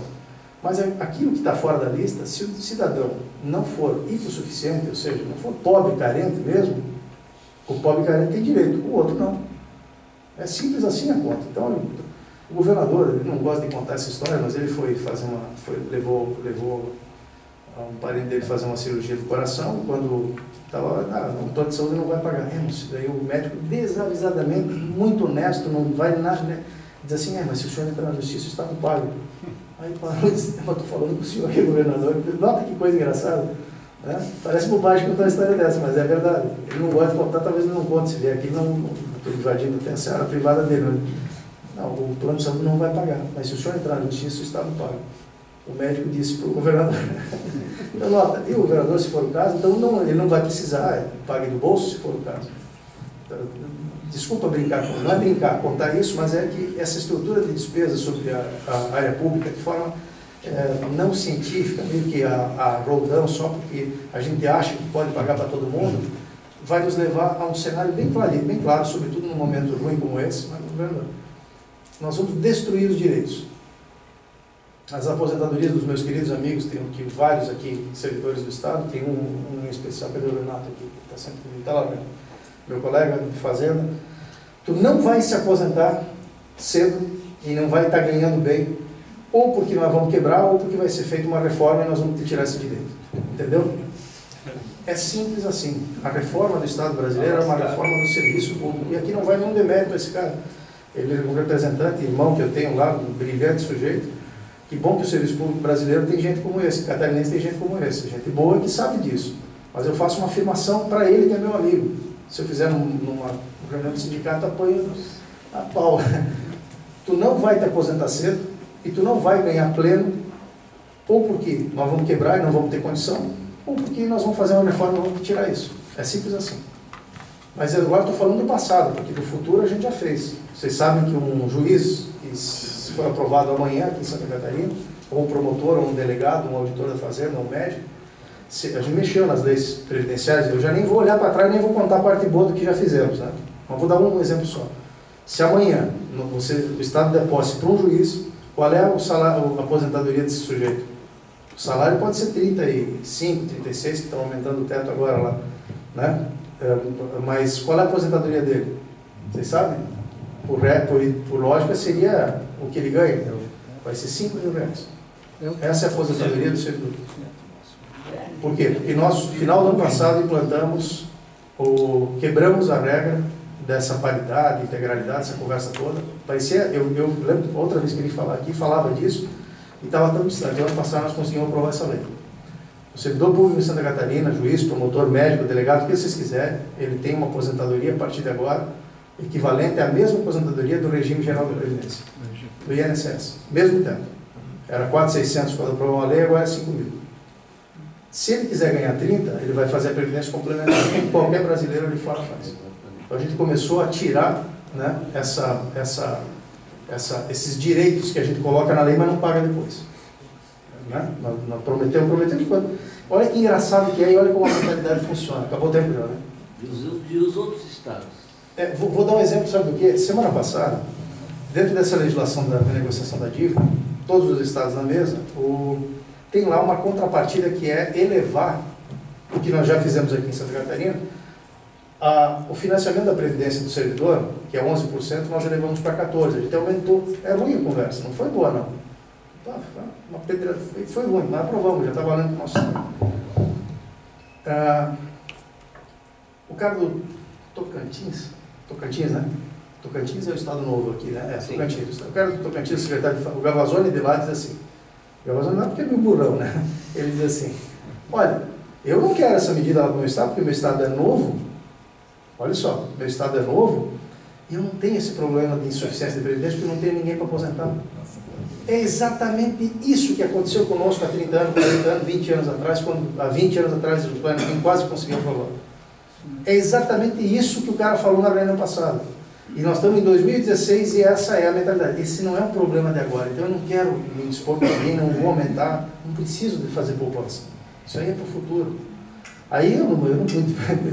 Mas aquilo que está fora da lista, se o cidadão não for hipossuficiente, ou seja, não for pobre, carente mesmo, o pobre carente tem direito, o outro não. É simples assim a conta. Então, o governador, ele não gosta de contar essa história, mas ele levou um parente dele fazer uma cirurgia do coração, quando estava, o plano de saúde não vai pagar. Daí o médico, desavisadamente, muito honesto, não vai nada, né? Diz assim, mas se o senhor entrar na justiça, o Estado paga. Aí parou e disse, eu estou falando com o senhor aqui, governador. Nota que coisa engraçada. Né? Parece bobagem contar uma história dessa, mas é verdade. Ele não gosta de contar, talvez ele não conte. Se vier aqui, não estou invadindo a seara privada dele. Não, o plano de saúde não vai pagar. Mas se o senhor entrar na justiça, o Estado paga. O médico disse para o governador. Então, nota, e o governador, se for o caso, então ele não vai precisar, pague do bolso, se for o caso. Então, desculpa brincar, não é brincar, contar isso, mas é que essa estrutura de despesa sobre a área pública, de forma não científica, meio que a roldão, só porque a gente acha que pode pagar para todo mundo, vai nos levar a um cenário bem claro, sobretudo num momento ruim como esse, mas, governador, nós vamos destruir os direitos. As aposentadorias dos meus queridos amigos, tenho aqui vários aqui, servidores do Estado, tem um em especial, cadê o Renato aqui, que está sempre comigo, está lá, meu colega de fazenda. Tu não vai se aposentar cedo e não vai estar ganhando bem, ou porque nós vamos quebrar, ou porque vai ser feita uma reforma e nós vamos te tirar esse direito. Entendeu? É simples assim. A reforma do Estado brasileiro é uma reforma do serviço público. E aqui não vai nenhum demérito a esse cara. Ele é um representante, irmão que eu tenho lá, um brilhante sujeito. Que bom que o serviço público brasileiro tem gente como esse, catarinense tem gente como esse, gente boa que sabe disso. Mas eu faço uma afirmação para ele que é meu amigo. Se eu fizer numa reunião de sindicato, apoio a pau. Tu não vai te aposentar cedo e tu não vai ganhar pleno, ou porque nós vamos quebrar e não vamos ter condição, ou porque nós vamos fazer uma reforma e vamos tirar isso. É simples assim. Mas agora estou falando do passado, porque do futuro a gente já fez. Vocês sabem que um juiz, se for aprovado amanhã aqui em Santa Catarina, ou um promotor, ou um delegado, um auditor da fazenda, ou um médico, a gente mexeu nas leis previdenciárias, eu já nem vou olhar para trás, nem vou contar a parte boa do que já fizemos, né? Mas vou dar um exemplo só. Se amanhã o Estado der posse para um juiz, qual é o salário, a aposentadoria desse sujeito? O salário pode ser 35, 36, que estão aumentando o teto agora lá, né? Mas qual é a aposentadoria dele? Vocês sabem? Por lógica, seria o que ele ganha. Vai ser 5 mil reais. Essa é a aposentadoria do servidor. Por quê? Porque nós, no final do ano passado, quebramos a regra dessa paridade, integralidade, essa conversa toda. Parecia, eu lembro, outra vez que ele falava disso, e estava tão distante. No ano passado nós conseguimos aprovar essa lei. O servidor público em Santa Catarina, juiz, promotor, médico, delegado, o que vocês quiserem, ele tem uma aposentadoria a partir de agora, equivalente à mesma aposentadoria do regime geral da Previdência, do INSS, mesmo tempo. Era 4.600 quando aprovou a lei, agora é 5.000. Se ele quiser ganhar 30, ele vai fazer a Previdência complementar, como qualquer brasileiro ali fora faz. Então a gente começou a tirar, né, esses direitos que a gente coloca na lei, mas não paga depois. Né? Nós prometemos. Olha que engraçado que é e olha como a mentalidade funciona. Acabou o tempo já, né? E os outros estados? Vou dar um exemplo, sabe do quê? Semana passada, dentro dessa legislação da renegociação da dívida, todos os estados na mesa, tem lá uma contrapartida que é elevar, o que nós já fizemos aqui em Santa Catarina, o financiamento da Previdência do servidor, que é 11%, nós elevamos para 14%. A gente aumentou. É ruim a conversa, não foi boa não. Foi ruim, mas aprovamos, já está valendo para o nosso estado. O cara do Tocantins, né? Tocantins é o estado novo aqui, né? Tocantins. O cara do Tocantins, o secretário de o Gavazoni de lá diz assim, o Gavazoni não é porque é meio burrão, né? Ele diz assim, olha, eu não quero essa medida lá para o meu estado, porque o meu estado é novo, olha só, meu estado é novo, e eu não tenho esse problema de insuficiência de previdência, porque não tenho ninguém para aposentar. É exatamente isso que aconteceu conosco há 30 anos, 40 anos, 20 anos atrás, quando há 20 anos atrás o plano quase conseguiu aprovar. É exatamente isso que o cara falou na reunião passada. E nós estamos em 2016 e essa é a mentalidade. Esse não é um problema de agora. Então eu não quero me dispor para ninguém, não vou aumentar, não preciso de fazer poupança. Isso aí é para o futuro. Aí eu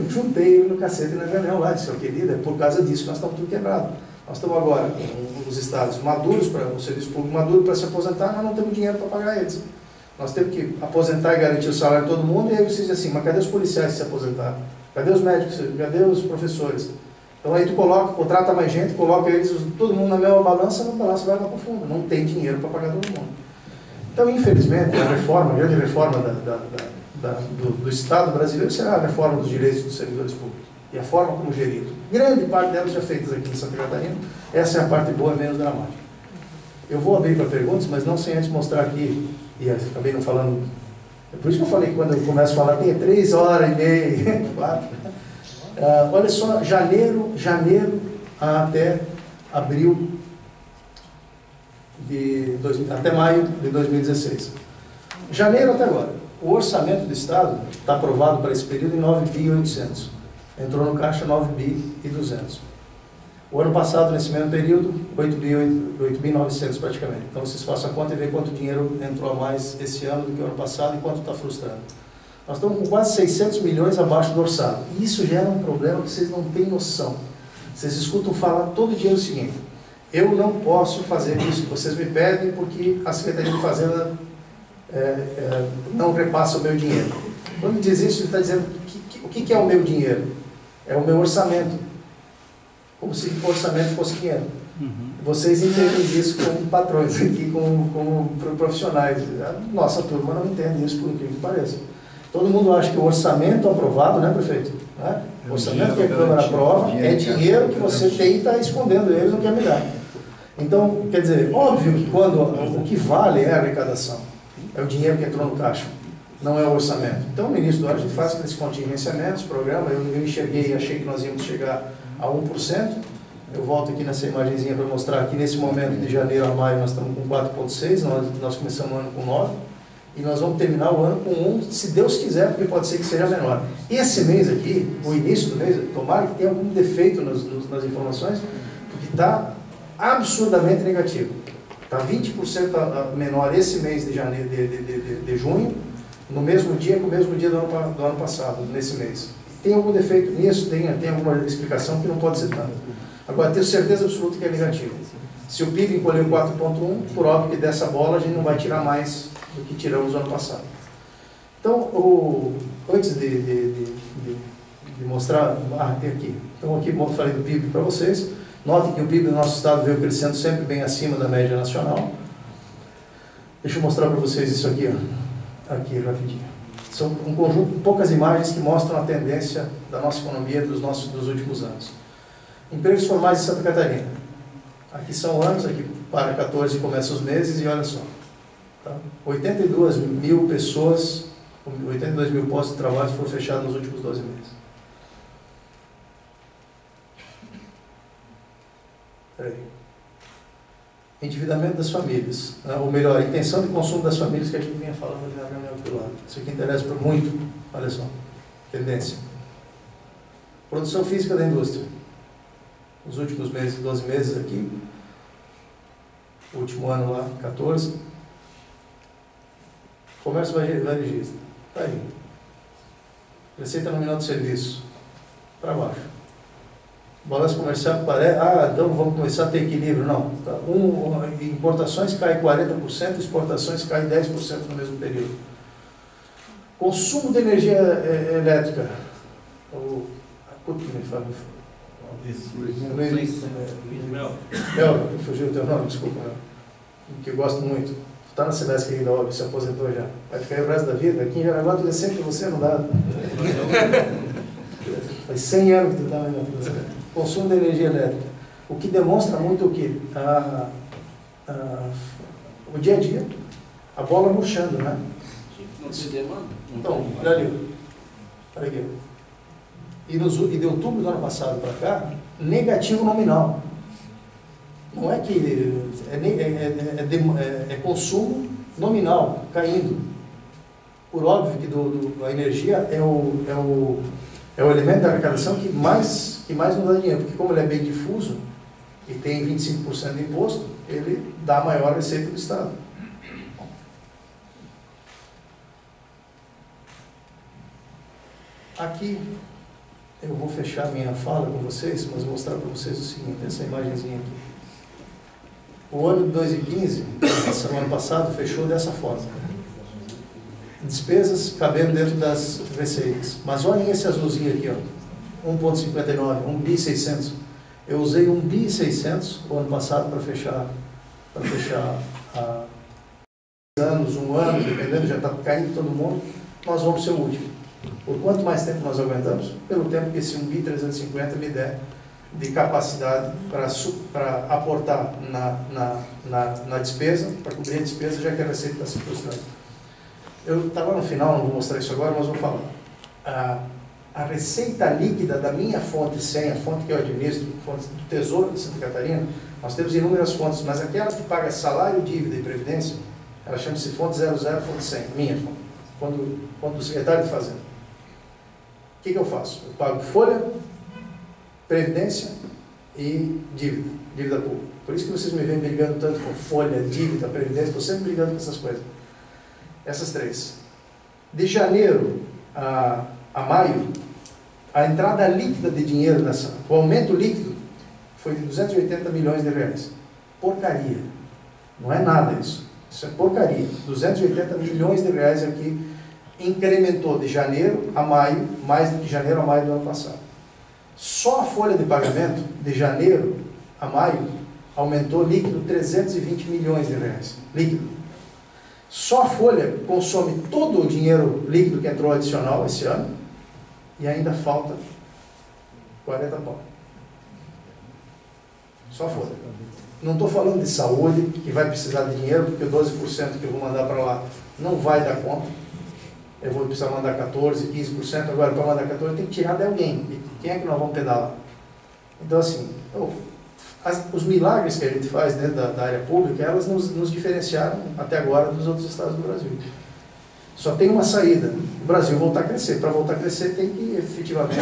juntei ele no cacete na reunião lá, disse, querida, é por causa disso que nós estamos tudo quebrado. Nós estamos agora com os estados maduros, para o serviço público maduro para se aposentar, nós não temos dinheiro para pagar eles. Nós temos que aposentar e garantir o salário de todo mundo, e aí você diz assim, mas cadê os policiais que se aposentaram? Cadê os médicos? Cadê os professores? Então aí tu contrata mais gente, coloca eles, todo mundo na mesma balança, a balança vai lá para o fundo. Não tem dinheiro para pagar todo mundo. Então, infelizmente, a grande reforma do Estado brasileiro será a reforma dos direitos dos servidores públicos. E a forma como gerir. Grande parte delas já feitas aqui em Santa Catarina. Essa é a parte boa, menos dramática. Eu vou abrir para perguntas, mas não sem antes mostrar aqui, e acabei não falando, é por isso que eu falei que quando eu começo a falar, tem 3 horas e meia, 4. Olha só, janeiro até abril, até maio de 2016. Janeiro até agora. O orçamento do Estado está aprovado para esse período em 9.800. Entrou no caixa 9.200. O ano passado, nesse mesmo período, 8.900 praticamente. Então vocês façam a conta e vejam quanto dinheiro entrou a mais esse ano do que o ano passado e quanto está frustrando. Nós estamos com quase 600 milhões abaixo do orçado. E isso gera um problema que vocês não têm noção. Vocês escutam falar todo dia o seguinte, eu não posso fazer isso que vocês me pedem porque a Secretaria de Fazenda não repassa o meu dinheiro. Quando diz isso, ele está dizendo o que é o meu dinheiro? É o meu orçamento. Como se o orçamento fosse dinheiro. Vocês entendem isso como patrões aqui, como profissionais. A nossa turma não entende isso, por incrível que pareça. Todo mundo acha que o orçamento aprovado, né, prefeito? Né? O orçamento que a Câmara aprova é dinheiro que você tem e está escondendo ele, não quer me dar. Então, quer dizer, óbvio que quando o que vale é a arrecadação, é o dinheiro que entrou no caixa, não é o orçamento. Então, no início do ano, a gente faz aqueles contingenciamentos, programa, eu enxerguei e achei que nós íamos chegar a 1%. Eu volto aqui nessa imagenzinha para mostrar que nesse momento de janeiro a maio nós estamos com 4,6%, nós começamos o ano com 9%, e nós vamos terminar o ano com 1%, se Deus quiser, porque pode ser que seja menor. Esse mês aqui, o início do mês, tomara que tenha algum defeito nas informações, porque está absurdamente negativo. Está 20% menor esse mês de janeiro, de junho, no mesmo dia, com o mesmo dia do ano passado, nesse mês. Tem algum defeito nisso? Tem alguma explicação que não pode ser tanto. Agora, tenho certeza absoluta que é negativo. Se o PIB encolheu 4,1, por óbvio que dessa bola a gente não vai tirar mais do que tiramos no ano passado. Então, antes de mostrar, aqui. Então, aqui eu falei do PIB para vocês. Notem que o PIB do nosso estado veio crescendo sempre bem acima da média nacional. Deixa eu mostrar para vocês isso aqui, ó. Aqui, rapidinho. São um conjunto de poucas imagens que mostram a tendência da nossa economia dos últimos anos. Empregos formais de Santa Catarina. Aqui são anos, aqui para 14 começam os meses e olha só. Tá? 82 mil pessoas 82 mil postos de trabalho foram fechados nos últimos 12 meses. Peraí. Endividamento das famílias, né? Ou melhor, a intenção de consumo das famílias que a gente vinha falando ali na reunião do lado. Isso aqui interessa muito, olha só, tendência. Produção física da indústria. Os últimos meses, 12 meses aqui, o último ano lá, 14. Comércio varejista, está aí. Receita nominal de serviço, para baixo. Balanço comercial parece, então vamos começar a ter equilíbrio. Não, tá. Importações cai 40%, exportações cai 10% no mesmo período. Consumo de energia elétrica. Mel, fugiu o teu nome, desculpa, que eu gosto muito. Tu tá na Celeste ainda, óbvio, se aposentou já. Vai ficar aí o resto da vida. Aqui em Jaraguá tu é sempre você, não dá. Faz 100 anos que tu está na minha vida. Consumo de energia elétrica. O que demonstra muito o quê? O dia a dia, a bola murchando, né? Não se demanda? Então, olha ali. Olha aqui. E de outubro do ano passado para cá, negativo nominal. Não é que é consumo nominal, caindo. Por óbvio que a energia é o elemento da arrecadação que mais nos dá dinheiro, porque como ele é bem difuso e tem 25% de imposto, ele dá a maior receita do Estado. Aqui eu vou fechar minha fala com vocês, mas vou mostrar para vocês o seguinte, essa imagenzinha aqui. O ano de 2015, o ano passado, fechou dessa forma. Despesas cabendo dentro das receitas. Mas olhem esse azulzinho aqui, ó, 1,59, 1.600. Eu usei 1.600 o ano passado para fechar anos, um ano, dependendo, já está caindo todo mundo, nós vamos ser o último. Por quanto mais tempo nós aguentamos? Pelo tempo que esse 1.350 me der de capacidade para aportar na despesa, para cobrir a despesa, já que a receita está se frustrando. Eu estava no final, não vou mostrar isso agora, mas vou falar. A receita líquida da minha fonte 100, a fonte que eu administro, fonte do Tesouro de Santa Catarina, nós temos inúmeras fontes, mas aquela que paga salário, dívida e previdência, ela chama-se fonte 00, fonte 100, minha fonte, fonte do secretário de Fazenda. O que eu faço? Eu pago folha, previdência e dívida pública. Por isso que vocês me vêm brigando tanto com folha, dívida, previdência, estou sempre brigando com essas coisas. Essas três. De janeiro a maio, a entrada líquida de dinheiro o aumento líquido foi de 280 milhões de reais. Porcaria. Não é nada isso. Isso é porcaria. 280 milhões de reais aqui incrementou de janeiro a maio, mais do que janeiro a maio do ano passado. Só a folha de pagamento, de janeiro a maio, aumentou líquido 320 milhões de reais. Líquido. Só a folha consome todo o dinheiro líquido que entrou adicional esse ano e ainda falta 40 pau. Só a folha. Não estou falando de saúde, que vai precisar de dinheiro, porque o 12% que eu vou mandar para lá não vai dar conta. Eu vou precisar mandar 14%, 15%, agora para mandar 14% tem que tirar de alguém. E quem é que nós vamos pedalar? Então assim, os milagres que a gente faz dentro da área pública, elas nos diferenciaram até agora dos outros estados do Brasil. Só tem uma saída, o Brasil voltar a crescer. Para voltar a crescer tem que efetivamente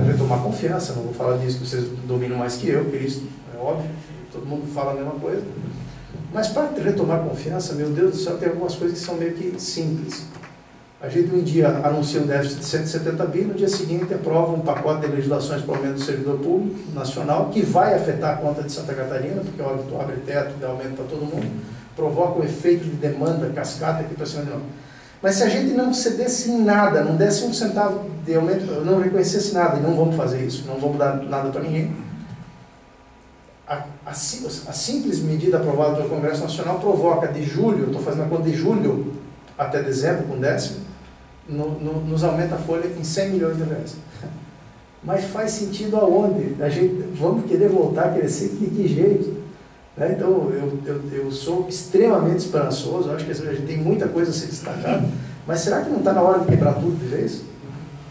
retomar confiança. Não vou falar disso que vocês dominam mais que eu, Cristo, é óbvio, todo mundo fala a mesma coisa. Mas para retomar confiança, meu Deus do céu, tem algumas coisas que são meio que simples. A gente um dia anuncia um déficit de 170 bi, no dia seguinte aprova um pacote de legislações para o aumento do servidor público nacional, que vai afetar a conta de Santa Catarina, porque óbvio, tu abre teto, dá aumento para todo mundo, provoca um efeito de demanda, cascata aqui para cima de nós. Mas se a gente não cedesse em nada, não desse um centavo de aumento, não reconhecesse nada, e não vamos fazer isso, não vamos dar nada para ninguém, a simples medida aprovada pelo Congresso Nacional provoca de julho, estou fazendo a conta de julho até dezembro, com décimo, nos aumenta a folha em 100 milhões de reais. Mas faz sentido aonde? Vamos querer voltar a crescer, de que jeito? Né? Então, eu sou extremamente esperançoso, acho que a gente tem muita coisa a ser destacada, mas será que não está na hora de quebrar tudo de vez?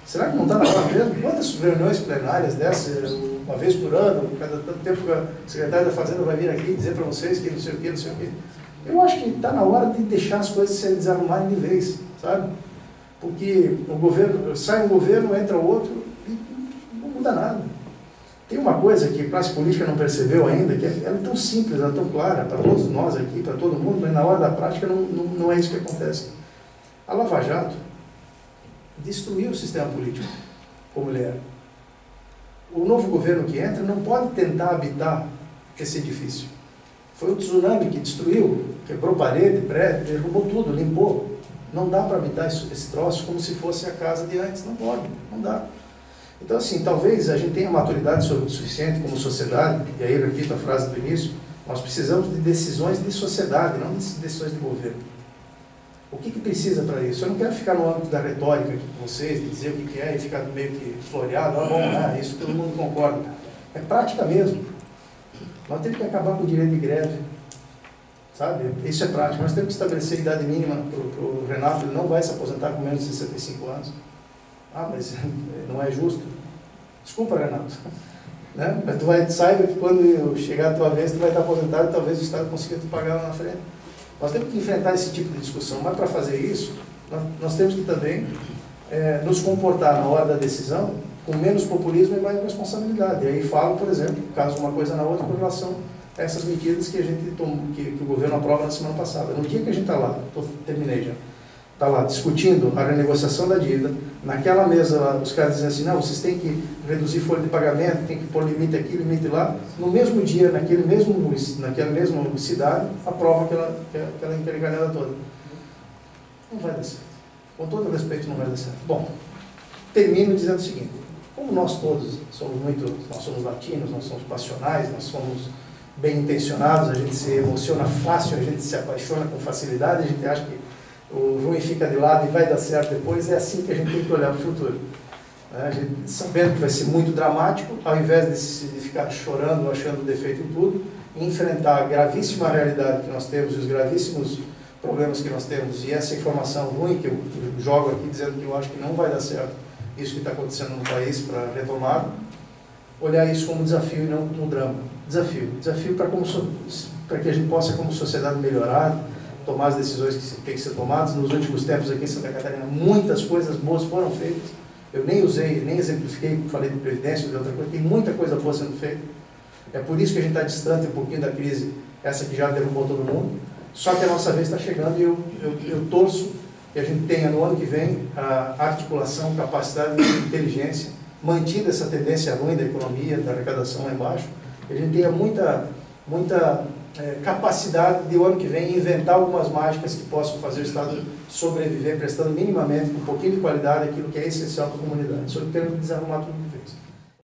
Será que não está na hora mesmo? Quantas reuniões plenárias dessas, uma vez por ano, cada tanto tempo que a secretária da Fazenda vai vir aqui dizer para vocês que não sei o que, não sei o que. Eu acho que está na hora de deixar as coisas se desarrumarem de vez, sabe? Porque o governo, sai um governo, entra outro e não muda nada. Tem uma coisa que a classe política não percebeu ainda, que ela é tão simples, ela é tão clara para todos nós aqui, para todo mundo, mas na hora da prática não é isso que acontece. A Lava Jato destruiu o sistema político como ele era. O novo governo que entra não pode tentar habitar esse edifício. Foi o tsunami que destruiu, quebrou parede, prédio, derrubou tudo, limpou. Não dá para habitar esse troço como se fosse a casa de antes. Não pode, não dá. Então, assim, talvez a gente tenha maturidade suficiente como sociedade, e aí eu repito a frase do início, nós precisamos de decisões de sociedade, não de decisões de governo. O que precisa para isso? Eu não quero ficar no âmbito da retórica aqui com vocês, de dizer o que é e ficar meio que floreado, isso todo mundo concorda. É prática mesmo. Nós temos que acabar com o direito de greve, sabe? Isso é prática. Nós temos que estabelecer a idade mínima para o Renato, ele não vai se aposentar com menos de 65 anos. Mas não é justo. Desculpa, Renato. Né? Mas saiba que quando chegar a tua vez, tu vai estar aposentado e talvez o Estado consiga te pagar lá na frente. Nós temos que enfrentar esse tipo de discussão, mas para fazer isso, nós temos que também nos comportar na hora da decisão com menos populismo e mais responsabilidade. E aí falo, por exemplo, caso uma coisa na outra, com relação a essas medidas que a gente que o governo aprova na semana passada. No dia que a gente está lá, terminei já, está lá discutindo a renegociação da dívida, naquela mesa lá, os caras dizem assim, não, vocês têm que reduzir folha de pagamento, tem que pôr limite aqui, limite lá. No mesmo dia, naquela mesma cidade, aprova aquela intergalhada toda. Não vai dar certo. Com todo respeito, não vai dar certo. Bom, termino dizendo o seguinte, como nós todos nós somos latinos, nós somos passionais, nós somos bem intencionados, a gente se emociona fácil, a gente se apaixona com facilidade, a gente acha que o ruim fica de lado e vai dar certo depois, é assim que a gente tem que olhar para o futuro. A gente, sabendo que vai ser muito dramático, ao invés de ficar chorando, achando defeito em tudo, enfrentar a gravíssima realidade que nós temos, os gravíssimos problemas que nós temos, e essa informação ruim que eu jogo aqui, dizendo que eu acho que não vai dar certo, isso que está acontecendo no país para retomar, olhar isso como desafio e não como drama. Desafio para que a gente possa, como sociedade, melhorar, tomar as decisões que têm que ser tomadas. Nos últimos tempos aqui em Santa Catarina, muitas coisas boas foram feitas. Eu nem exemplifiquei, falei de previdência ou de outra coisa, tem muita coisa boa sendo feita. É por isso que a gente está distante um pouquinho da crise, essa que já derrubou todo mundo. Só que a nossa vez está chegando e eu torço que a gente tenha no ano que vem a articulação, capacidade e inteligência, mantida essa tendência ruim da economia, da arrecadação lá embaixo, que a gente tenha muita capacidade de o ano que vem inventar algumas mágicas que possam fazer o Estado sobreviver, prestando minimamente, com um pouquinho de qualidade, aquilo que é essencial para a comunidade. Só que temos que desarrumar tudo de vez.